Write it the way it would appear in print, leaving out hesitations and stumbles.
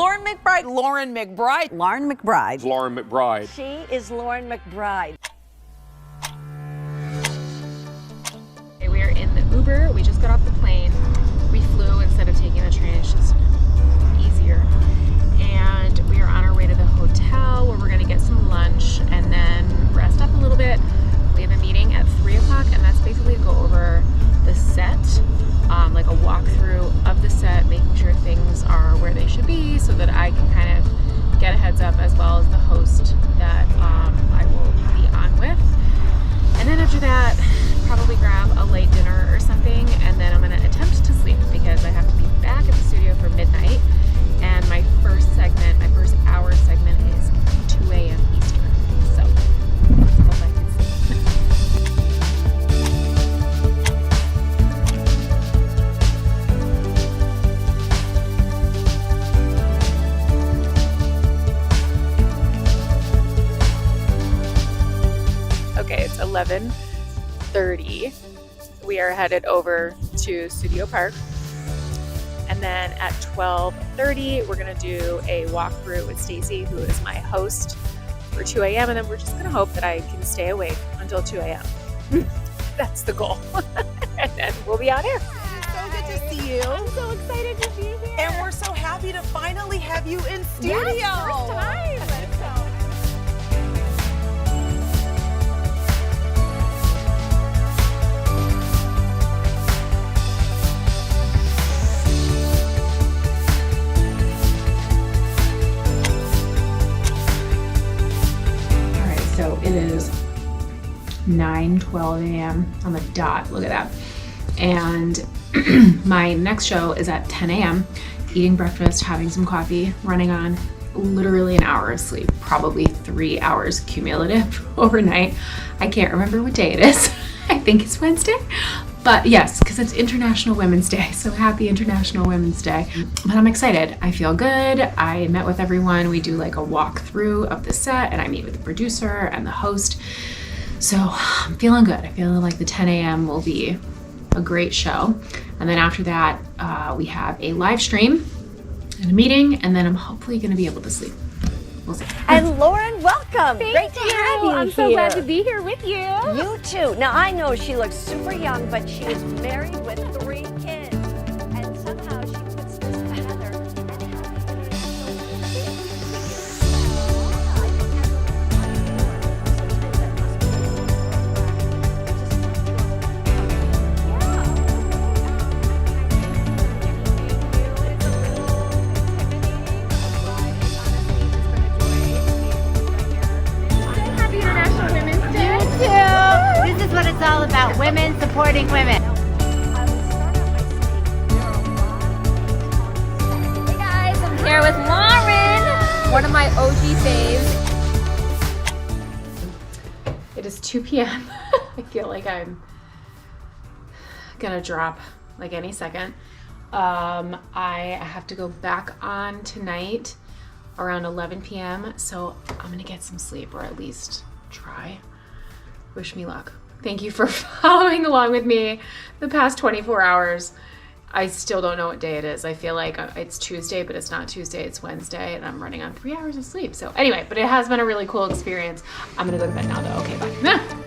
Lauren McBride. Lauren McBride. Lauren McBride. Lauren McBride. She is Lauren McBride. Okay, we are in the Uber. We just got off the plane. We flew instead of taking the train. It's just easier. And we are on our way to the hotel where we're gonna get some lunch and then rest up a little bit. We have a meeting at 3 o'clock, and that's basically to go over the set, like a walkthrough of the set, making sure things are where they should be so that I can kind of get a heads up, as well as the host that I will be on with. And then after that, probably grab a late dinner or something, and then I'm gonna attempt to sleep because I have to be back at the studio for midnight. And my first hour segment is 2 a.m. Eastern. So let's hope I can sleep. Okay, it's 11:30. We are headed over to Studio Park. And then at 12:30, we're gonna do a walkthrough with Stacy, who is my host, for 2 a.m. And then we're just gonna hope that I can stay awake until 2 a.m. That's the goal. And then we'll be on air. It's so good to see you. I'm so excited to be here. And we're so happy to finally have you in studio. Yes, first time. So it is 9:12 a.m. on the dot. Look at that. And my next show is at 10 a.m. Eating breakfast, having some coffee, running on literally an hour of sleep, probably 3 hours cumulative overnight. I can't remember what day it is. I think it's Wednesday. But yes, because it's International Women's Day. So happy International Women's Day. But I'm excited. I feel good. I met with everyone. We do like a walkthrough of the set, and I meet with the producer and the host. So I'm feeling good. I feel like the 10 a.m. will be a great show. And then after that, we have a live stream and a meeting, and then I'm hopefully going to be able to sleep. We'll see. And Lauren, welcome. Thank Great to have you I'm here. so glad to be here with you. You too. Now I know she looks super young, but she is married with 3 kids, and somehow she puts this together. This is what it's all about, women supporting women. Hey guys, I'm here with Lauren, one of my OG faves. It is 2 p.m. I feel like I'm gonna drop like any second. I have to go back on tonight around 11 p.m. So I'm gonna get some sleep, or at least try. Wish me luck. Thank you for following along with me the past 24 hours. I still don't know what day it is. I feel like it's Tuesday, but it's not Tuesday, it's Wednesday, and I'm running on 3 hours of sleep. So anyway, but it has been a really cool experience. I'm gonna go to bed now though. Okay, bye.